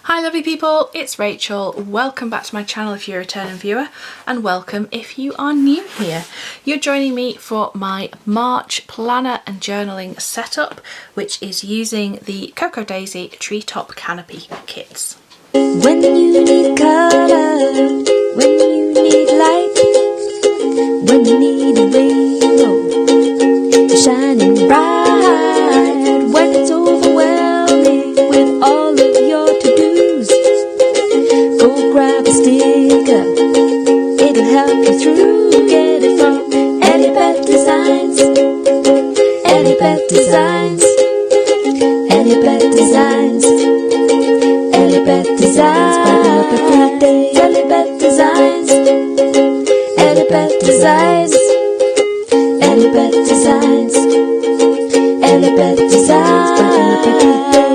Hi lovely people, it's Rachel. Welcome back to my channel if you're a returning viewer, and welcome if you are new here. You're joining me for my March planner and journaling setup, which is using the Cocoa Daisy Treetop Canopy kits. When you need colour, when you need light, when you need a rainbow shining bright, when it's overwhelming with all of your to-dos, go grab a sticker, it'll help you through. Get it from EllieBeth Designs, EllieBeth Designs, EllieBeth Designs, EllieBeth Designs, brighten up every day. EllieBeth Designs, EllieBeth Designs, EllieBeth Designs, EllieBeth Designs, brighten up every day.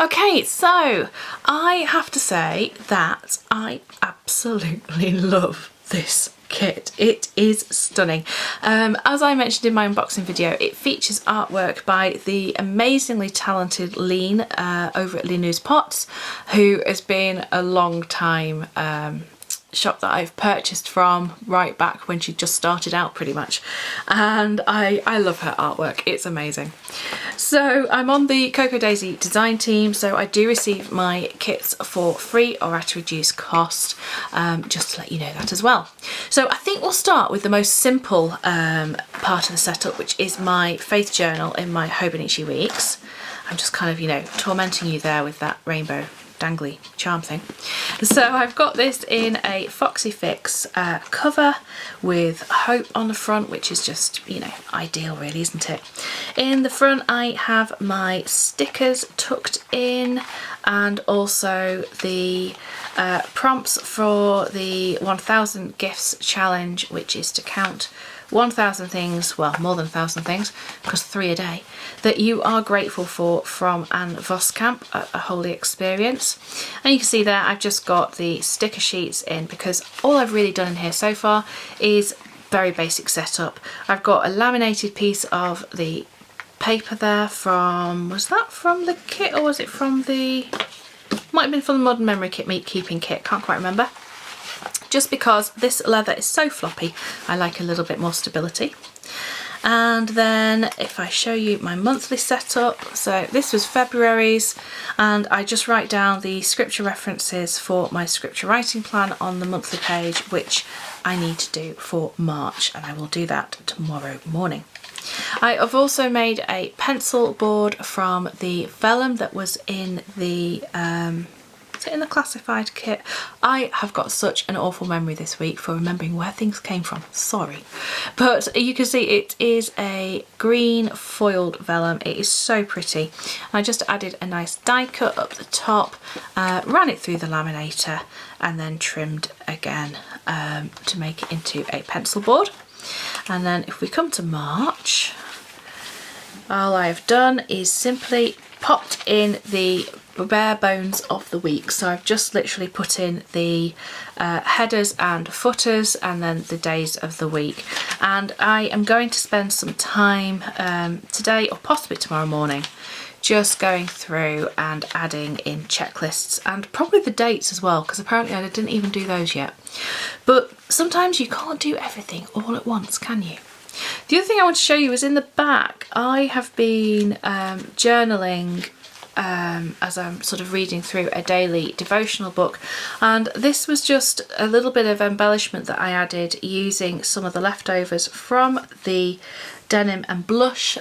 Okay, so I have to say that I absolutely love this kit. It is stunning. As I mentioned in my unboxing video, it features artwork by the amazingly talented Lean over at LinousPots, who has been a long time shop that I've purchased from right back when she just started out pretty much, and I love her artwork. It's amazing. So I'm on the Cocoa Daisy design team, so I do receive my kits for free or at a reduced cost, just to let you know that as well. So I think we'll start with the most simple part of the setup, which is my faith journal in my Hobonichi weeks. I'm just kind of, you know, tormenting you there with that rainbow dangly charm thing. So I've got this in a Foxy Fix cover with hope on the front, which is just, you know, ideal really, isn't it? In the front I have my stickers tucked in, and also the prompts for the 1000 gifts challenge, which is to count 1000 things, well more than 1000 things, because 3 a day, that you are grateful for from Anne Voskamp, a Holy Experience. And you can see there I've just got the sticker sheets in, because all I've really done in here so far is very basic setup. I've got a laminated piece of the paper there from, was that from the kit or was it from the, might have been from the Modern Memory Kit Meat Keeping Kit, can't quite remember. Just because this leather is so floppy, I like a little bit more stability. And then if I show you my monthly setup, so this was February's, and I just write down the scripture references for my scripture writing plan on the monthly page, which I need to do for March, and I will do that tomorrow morning. I have also made a pencil board from the vellum that was in the classified kit. I have got such an awful memory this week for remembering where things came from, sorry. But you can see it is a green foiled vellum. It is so pretty. I just added a nice die cut up the top, ran it through the laminator, and then trimmed again to make it into a pencil board. And then if we come to March, all I've done is simply popped in the bare bones of the week. So I've just literally put in the headers and footers and then the days of the week. And I am going to spend some time today or possibly tomorrow morning just going through and adding in checklists and probably the dates as well, because apparently I didn't even do those yet. But sometimes you can't do everything all at once, can you? The other thing I want to show you is in the back I have been journaling as I'm sort of reading through a daily devotional book, and this was just a little bit of embellishment that I added using some of the leftovers from the denim and blush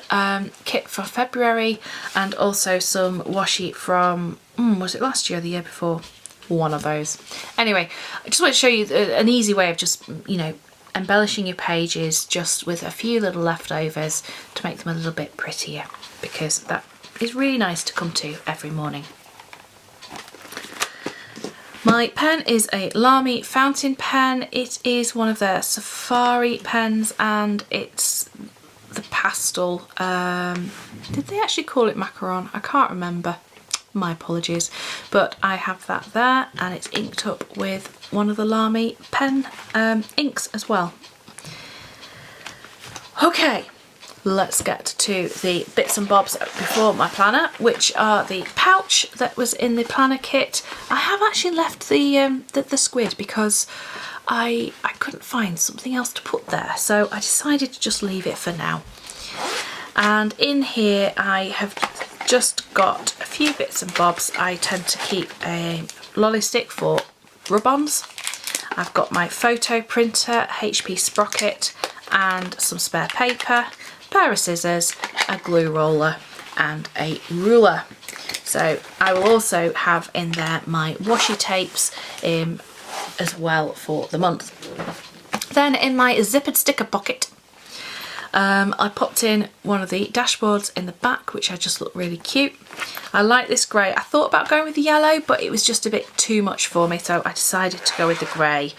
kit for February, and also some washi from was it last year or the year before? One of those. Anyway, I just want to show you an easy way of just, you know, embellishing your pages just with a few little leftovers to make them a little bit prettier, because that is really nice to come to every morning. My pen is a Lamy fountain pen. It is one of their safari pens, and it's the pastel. Did they actually call it macaron? I can't remember. My apologies. But I have that there, and it's inked up with one of the Lamy pen inks as well. Okay, let's get to the bits and bobs before my planner, which are the pouch that was in the planner kit. I have actually left the squid because I couldn't find something else to put there, so I decided to just leave it for now. And in here I have just got a few bits and bobs. I tend to keep a lolly stick for rub-ons. I've got my photo printer, HP sprocket, and some spare paper, pair of scissors, a glue roller and a ruler. So I will also have in there my washi tapes as well for the month. Then in my zippered sticker pocket, I popped in one of the dashboards in the back, which I just look really cute. I like this grey. I thought about going with the yellow, but it was just a bit too much for me, so I decided to go with the grey.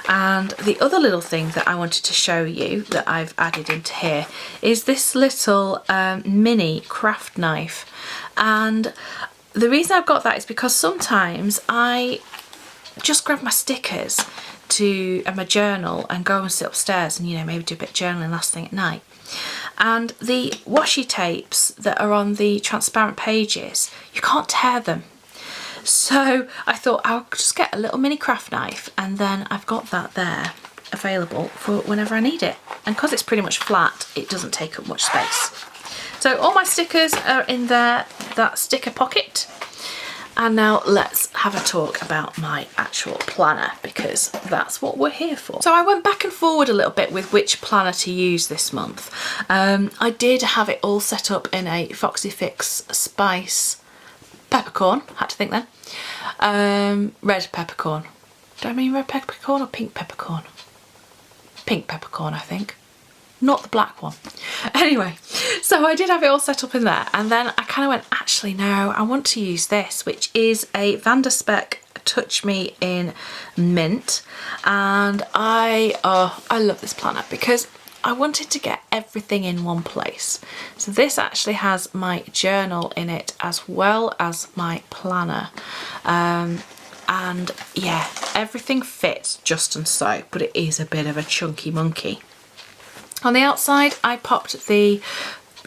And the other little thing that I wanted to show you that I've added into here is this little mini craft knife. And the reason I've got that is because sometimes I just grab my stickers and my journal and go and sit upstairs and, you know, maybe do a bit of journaling last thing at night. And the washi tapes that are on the transparent pages, you can't tear them. So I thought I'll just get a little mini craft knife, and then I've got that there available for whenever I need it. And because it's pretty much flat, it doesn't take up much space. So all my stickers are in there, that sticker pocket. And now let's have a talk about my actual planner, because that's what we're here for. So I went back and forward a little bit with which planner to use this month. I did have it all set up in a Foxy Fix Spice Peppercorn, had to think then. Red peppercorn. Do I mean red peppercorn or pink peppercorn? Pink peppercorn, I think. Not the black one. Anyway, so I did have it all set up in there, and then I kind of went, actually no, I want to use this, which is a Spek Touch Me in Mint. And I love this planner because I wanted to get everything in one place. So this actually has my journal in it as well as my planner. And yeah, everything fits just and so, but it is a bit of a chunky monkey. On the outside, I popped the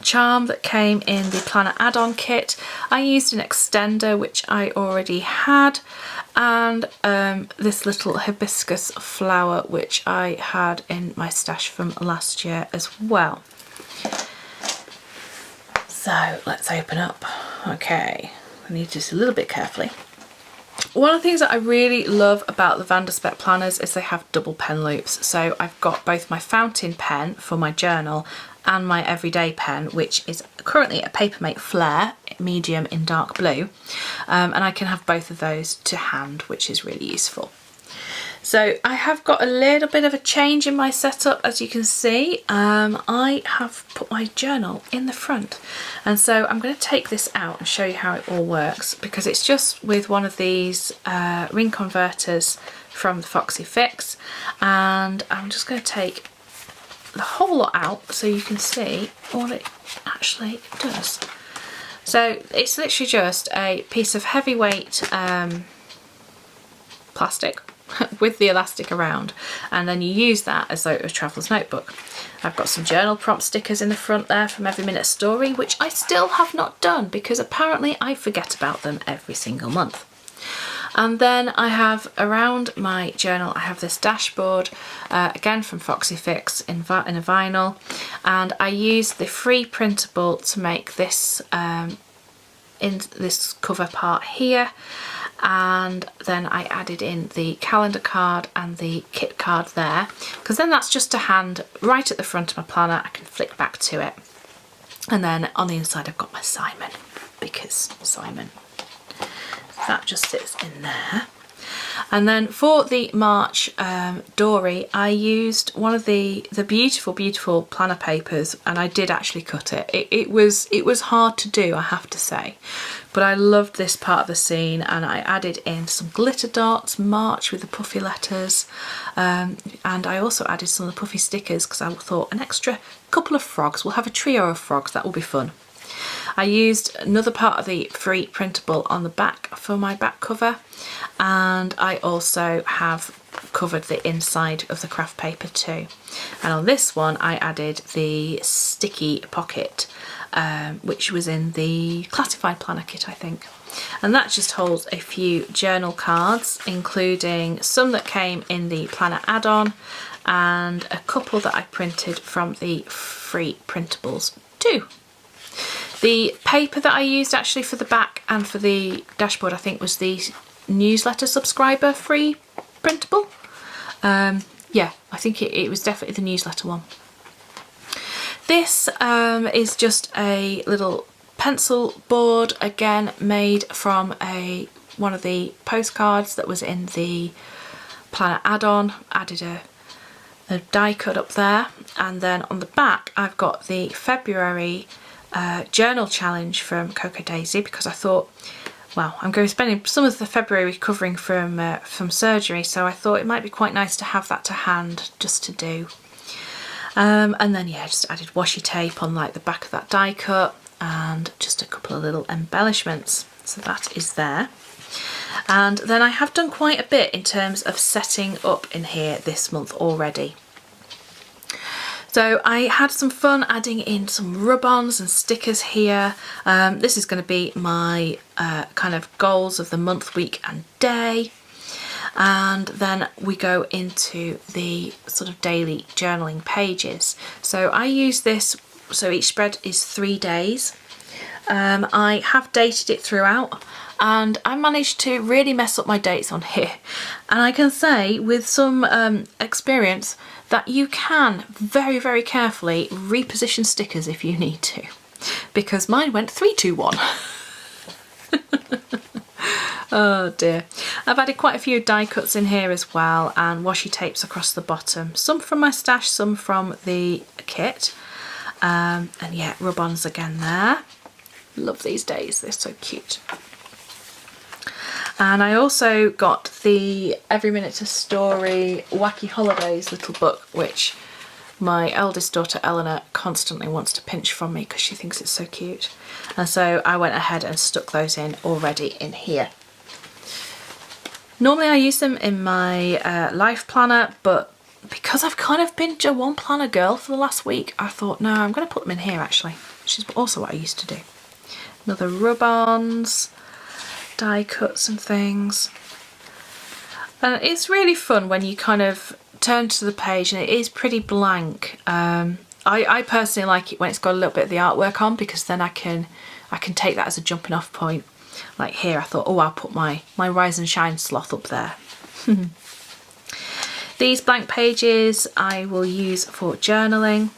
charm that came in the planner add-on kit. I used an extender, which I already had, and this little hibiscus flower, which I had in my stash from last year as well. So let's open up. Okay, I need to do this a little bit carefully. One of the things that I really love about the Spek planners is they have double pen loops. So I've got both my fountain pen for my journal and my everyday pen, which is currently a Papermate Flare medium in dark blue. And I can have both of those to hand, which is really useful. So I have got a little bit of a change in my setup, as you can see. I have put my journal in the front, and so I'm going to take this out and show you how it all works, because it's just with one of these ring converters from the Foxy Fix, and I'm just going to take the whole lot out so you can see what it actually does. So it's literally just a piece of heavyweight plastic with the elastic around, and then you use that as though it was a traveller's notebook. I've got some journal prompt stickers in the front there from Every Minute Story, which I still have not done because apparently I forget about them every single month. And then I have around my journal, I have this dashboard, again from Foxy Fix in a vinyl, and I used the free printable to make this in this cover part here. And then I added in the calendar card and the kit card there, because then that's just a hand right at the front of my planner. I can flick back to it. And then on the inside I've got my Simon, because Simon. That just sits in there. And then for the March Dory, I used one of the beautiful planner papers, and I did actually cut it. It was hard to do, I have to say, but I loved this part of the scene, and I added in some glitter dots, March with the puffy letters, and I also added some of the puffy stickers because I thought an extra couple of frogs, we'll have a trio of frogs, that will be fun. I used another part of the free printable on the back for my back cover, and I also have covered the inside of the craft paper too. And on this one I added the sticky pocket, which was in the classified planner kit, I think. And that just holds a few journal cards, including some that came in the planner add-on and a couple that I printed from the free printables too. The paper that I used actually for the back and for the dashboard, I think, was the newsletter subscriber free printable. Yeah, I think it was definitely the newsletter one. This is just a little pencil board, again made from one of the postcards that was in the planner add-on. Added a die cut up there, and then on the back I've got the February journal challenge from Coco Daisy, because I thought, well, I'm going to be spending some of the February recovering from surgery, so I thought it might be quite nice to have that to hand just to do. And then yeah, just added washi tape on like the back of that die cut and just a couple of little embellishments. So that is there. And then I have done quite a bit in terms of setting up in here this month already. So I had some fun adding in some rub-ons and stickers here. This is going to be my kind of goals of the month, week and day. And then we go into the sort of daily journaling pages. So I use this, so each spread is 3 days. I have dated it throughout, and I managed to really mess up my dates on here. And I can say with some experience that you can very, very carefully reposition stickers if you need to, because mine went 3, 2, 1. Oh dear. I've added quite a few die cuts in here as well, and washi tapes across the bottom. Some from my stash, some from the kit. And yeah, rub-ons again there. Love these days, they're so cute. And I also got the Every Minute a Story Wacky Holidays little book, which my eldest daughter Eleanor constantly wants to pinch from me because she thinks it's so cute. And so I went ahead and stuck those in already in here. Normally I use them in my life planner, but because I've kind of been a one planner girl for the last week, I thought, no, I'm going to put them in here actually, which is also what I used to do. Another rub-ons, die cuts and things. And it's really fun when you kind of turn to the page and it is pretty blank. I personally like it when it's got a little bit of the artwork on, because then I can take that as a jumping off point. Like here I thought, oh, I'll put my Rise and Shine sloth up there. These blank pages I will use for journaling.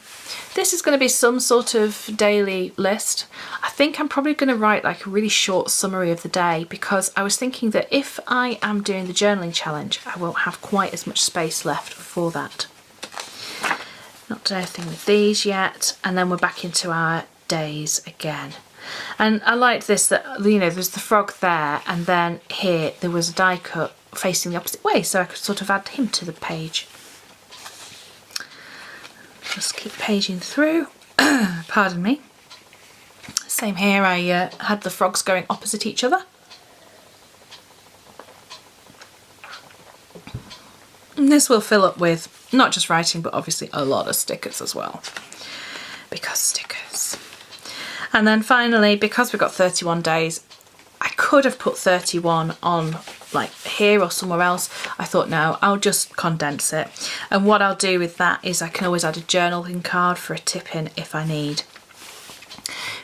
This is going to be some sort of daily list. I think I'm probably going to write like a really short summary of the day, because I was thinking that if I am doing the journaling challenge, I won't have quite as much space left for that. Not done anything with these yet, and then we're back into our days again. And I liked this, that, you know, there's the frog there, and then here there was a die cut facing the opposite way, so I could sort of add him to the page. Just keep paging through. Pardon me. Same here, I had the frogs going opposite each other. And this will fill up with not just writing, but obviously a lot of stickers as well, because stickers. And then finally, because we've got 31 days, I could have put 31 on like here or somewhere else. I thought, no, I'll just condense it. And what I'll do with that is I can always add a journaling card for a tip in if I need.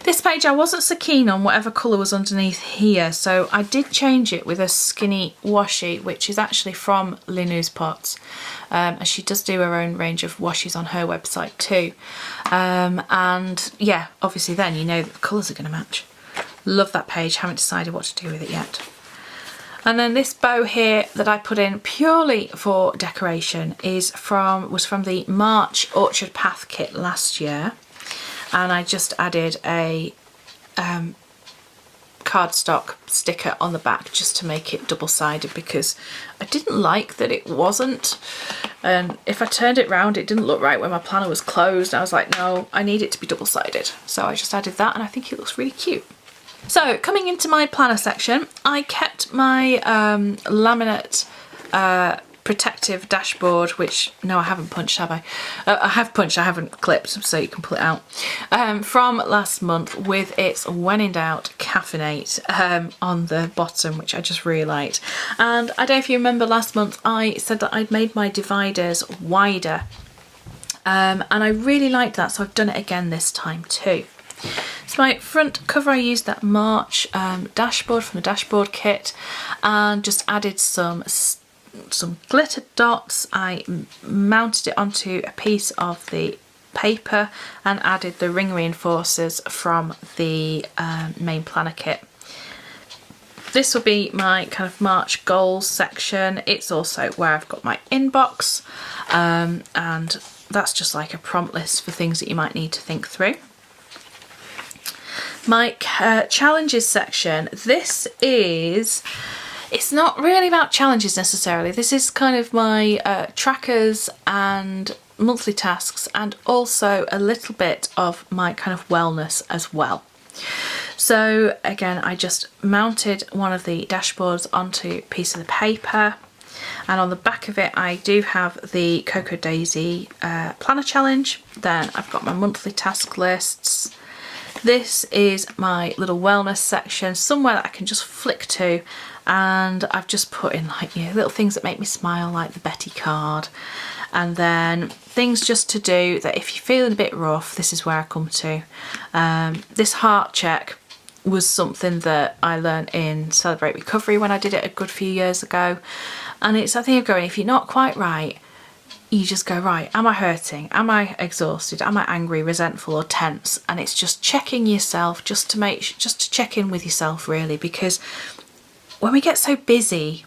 This page I wasn't so keen on whatever colour was underneath here, so I did change it with a skinny washi, which is actually from LinousPots. And she does do her own range of washes on her website too. And yeah, obviously then you know that the colours are going to match. Love that page, haven't decided what to do with it yet. And then this bow here that I put in purely for decoration was from the March Orchard Path kit last year. And I just added a cardstock sticker on the back just to make it double-sided, because I didn't like that it wasn't. And if I turned it round, it didn't look right when my planner was closed. I was like, no, I need it to be double-sided. So I just added that, and I think it looks really cute. So coming into my planner section, I kept my laminate protective dashboard, which, no, I haven't punched, have I? I have punched, I haven't clipped, so you can pull it out, from last month, with its when in doubt caffeinate on the bottom, which I just really liked. And I don't know if you remember last month I said that I'd made my dividers wider, and I really liked that, so I've done it again this time too. So my front cover, I used that March dashboard from the dashboard kit, and just added some glitter dots. I mounted it onto a piece of the paper and added the ring reinforcers from the main planner kit. This will be my kind of March goals section. It's also where I've got my inbox, and that's just like a prompt list for things that you might need to think through. My challenges section, this is, it's not really about challenges necessarily. This is kind of my trackers and monthly tasks, and also a little bit of my kind of wellness as well. So again, I just mounted one of the dashboards onto a piece of the paper, and on the back of it I do have the Cocoa Daisy planner challenge. Then I've got my monthly task lists. This is my little wellness section, somewhere that I can just flick to, and I've just put in, like, you know, little things that make me smile, like the Betty card, and then things just to do that if you're feeling a bit rough, this is where I come to. This heart check was something that I learned in Celebrate Recovery when I did it a good few years ago, and it's that thing of going, if you're not quite right, you just go, right, am I hurting? Am I exhausted? Am I angry, resentful, or tense? And it's just checking yourself, just to check in with yourself, really, because when we get so busy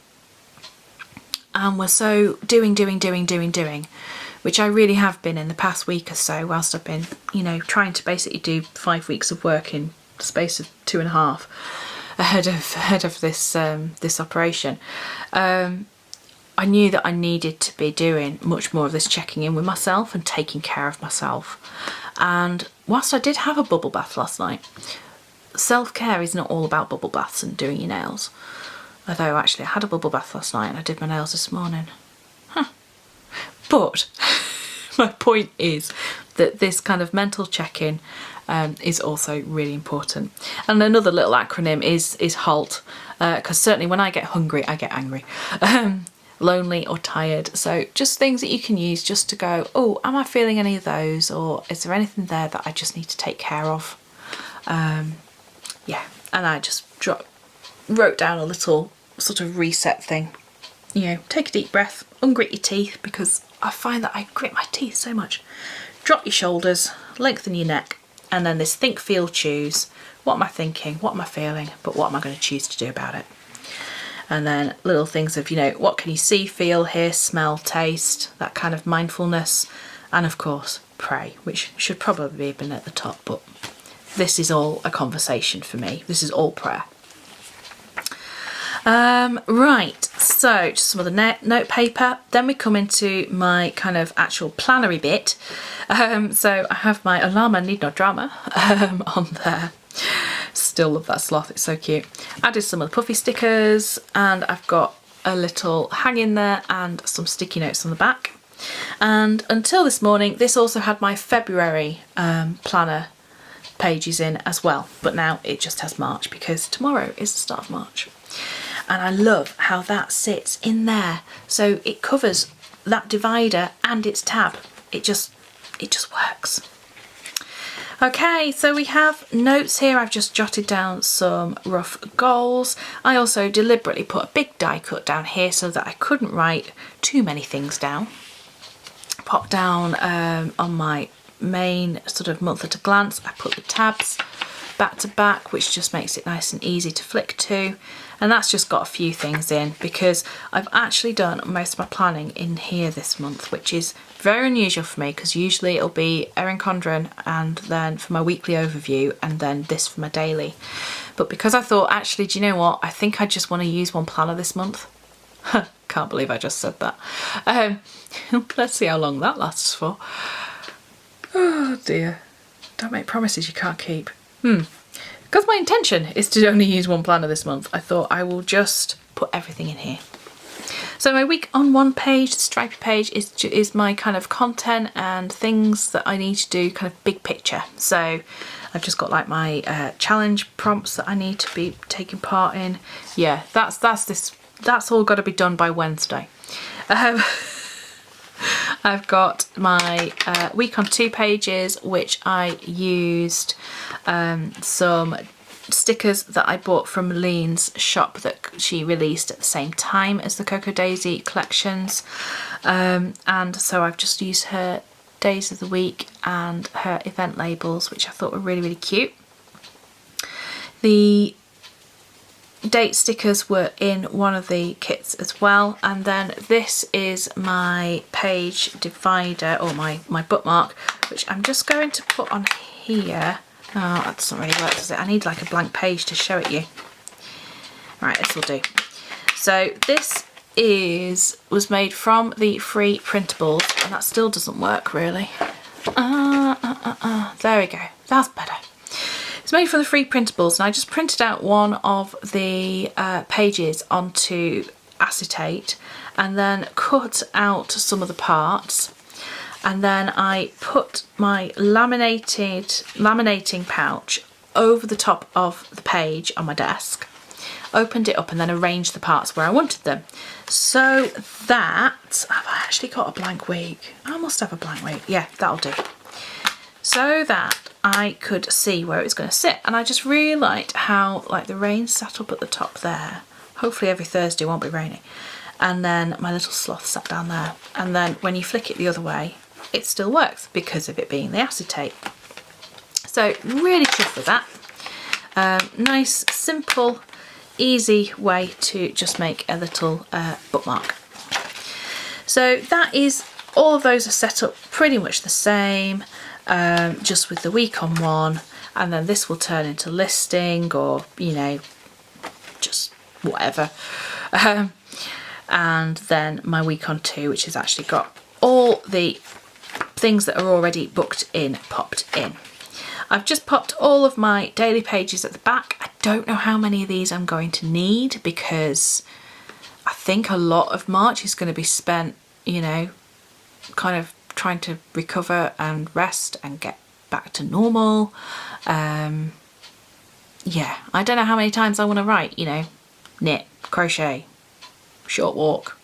and we're so doing, which I really have been in the past week or so, whilst I've been, you know, trying to basically do 5 weeks of work in the space of 2.5 ahead of this operation. I knew that I needed to be doing much more of this checking in with myself and taking care of myself. And whilst I did have a bubble bath last night, self-care is not all about bubble baths and doing your nails. Although actually I had a bubble bath last night and I did my nails this morning. But my point is that this kind of mental check-in is also really important. And another little acronym is HALT, because certainly when I get hungry, I get angry. Lonely or tired, so just things that you can use just to go, oh, am I feeling any of those, or is there anything there that I just need to take care of? Yeah, and I just wrote down a little sort of reset thing, you know, take a deep breath, ungrit your teeth, because I find that I grit my teeth so much. Drop your shoulders, lengthen your neck, and then this think, feel, choose. What am I thinking, what am I feeling, but what am I going to choose to do about it? And then little things of, you know, what can you see, feel, hear, smell, taste, that kind of mindfulness. And of course, pray, which should probably have been at the top, but this is all a conversation for me. This is all prayer. Right, so just some of the note paper. Then we come into my kind of actual plannery bit. So I have my Alarm and Need No Drama on there. Still love that sloth, it's so cute. Added some of the puffy stickers, and I've got a little hang in there and some sticky notes on the back. And until this morning, this also had my February planner pages in as well, but now it just has March because tomorrow is the start of March. And I love how that sits in there, so it covers that divider and its tab. It just works. Okay, so we have notes here. I've just jotted down some rough goals. I also deliberately put a big die cut down here so that I couldn't write too many things down. Pop down on my main sort of month at a glance, I put the tabs back to back, which just makes it nice and easy to flick to. And that's just got a few things in because I've actually done most of my planning in here this month, which is very unusual for me because usually it'll be Erin Condren and then for my weekly overview and then this for my daily. But because I thought, actually, do you know what? I think I just want to use one planner this month. Can't believe I just said that. Let's see how long that lasts for. Oh dear. Don't make promises you can't keep. Because my intention is to only use one planner this month, I thought I will just put everything in here. So my week on one page, the stripy page, is my kind of content and things that I need to do, kind of big picture. So I've just got like my challenge prompts that I need to be taking part in. Yeah, that's all got to be done by Wednesday. I've got my week on two pages, which I used some stickers that I bought from Lean's shop that she released at the same time as the Cocoa Daisy collections, and so I've just used her days of the week and her event labels, which I thought were really, really cute. The date stickers were in one of the kits as well, and then this is my page divider, or my bookmark, which I'm just going to put on here. Oh, that doesn't really work, does it? I need like a blank page to show it you. Right, this will do. So this was made from the free printables, and that still doesn't work really. There we go, that's better. It's made from the free printables, and I just printed out one of the pages onto acetate and then cut out some of the parts, and then I put my laminating pouch over the top of the page on my desk, opened it up and then arranged the parts where I wanted them. So that, have I actually got a blank week? I must have a blank week. Yeah, that'll do. So that I could see where it was going to sit, and I just really liked how like the rain sat up at the top there. Hopefully every Thursday won't be raining. And then my little sloth sat down there, and then when you flick it the other way it still works because of it being the acetate. So really chuffed with that. Nice, simple, easy way to just make a little bookmark. So that is, all of those are set up pretty much the same, just with the week on one, and then this will turn into listing, or you know, just whatever. And then my week on two, which has actually got all the things that are already booked in popped in. I've just popped all of my daily pages at the back. I don't know how many of these I'm going to need, because I think a lot of March is going to be spent, you know, kind of trying to recover and rest and get back to normal. Yeah, I don't know how many times I want to write, you know, knit, crochet, short walk,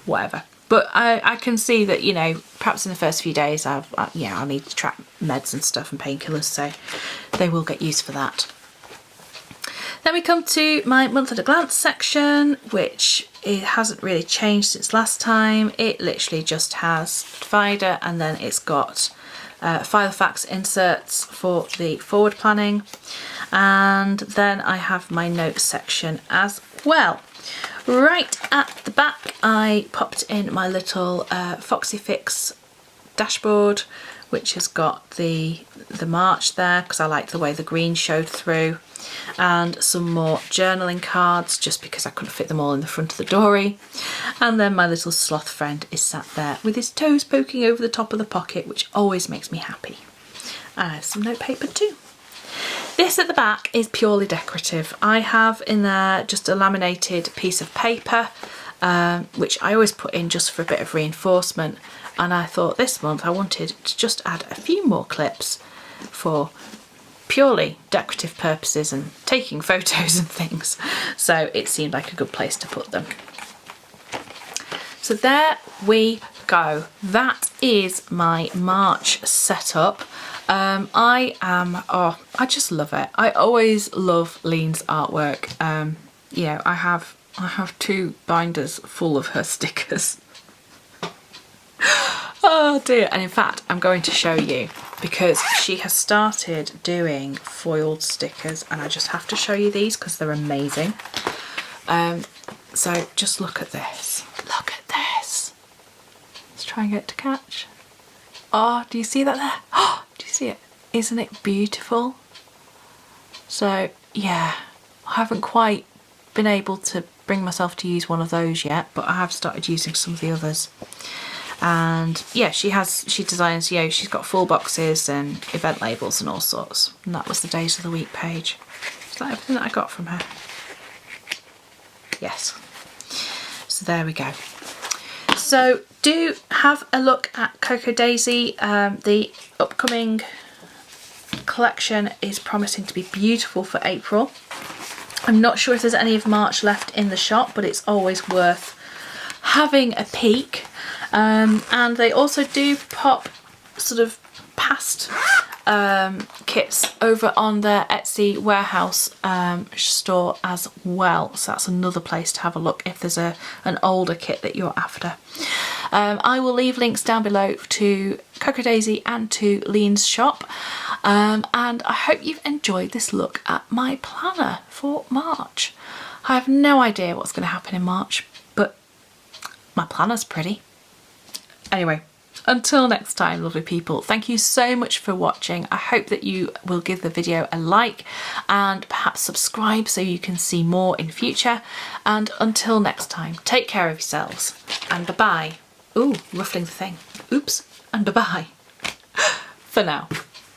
whatever. But I can see that, you know, perhaps in the first few days I'll need to track meds and stuff and painkillers, so they will get used for that. Then we come to my month at a glance section, which it hasn't really changed since last time. It literally just has divider, and then it's got Filofax inserts for the forward planning, and then I have my notes section as well. Right at the back I popped in my little Foxy Fix dashboard, which has got the March there because I liked the way the green showed through, and some more journaling cards just because I couldn't fit them all in the front of the dory. And then my little sloth friend is sat there with his toes poking over the top of the pocket, which always makes me happy. And some note paper too. This at the back is purely decorative. I have in there just a laminated piece of paper, which I always put in just for a bit of reinforcement, and I thought this month I wanted to just add a few more clips for purely decorative purposes and taking photos and things, so it seemed like a good place to put them. So there we go. That is my March setup. I just love it. I always love Lean's artwork. You know, I have 2 binders full of her stickers. Oh dear. And in fact, I'm going to show you, because she has started doing foiled stickers, and I just have to show you these because they're amazing. So just look at this. Look at this. Let's try and get it to catch. Oh, do you see that there? Oh, do you see it? Isn't it beautiful? So yeah, I haven't quite been able to bring myself to use one of those yet, but I have started using some of the others. And yeah, she designs, you know, she's got full boxes and event labels and all sorts. And that was the days of the week page. Is that everything that I got from her? Yes. So there we go. So do have a look at Cocoa Daisy. The upcoming collection is promising to be beautiful for April. I'm not sure if there's any of March left in the shop, but it's always worth having a peek. And they also do pop sort of past kits over on their Etsy warehouse store as well, so that's another place to have a look if there's an older kit that you're after. I will leave links down below to Cocoa Daisy and to Lean's shop, and I hope you've enjoyed this look at my planner for March. I have no idea what's going to happen in March, but my planner's pretty. Anyway, until next time, lovely people, thank you so much for watching. I hope that you will give the video a like and perhaps subscribe so you can see more in future. And until next time, take care of yourselves and bye-bye. Ooh, ruffling the thing. Oops, and bye-bye for now.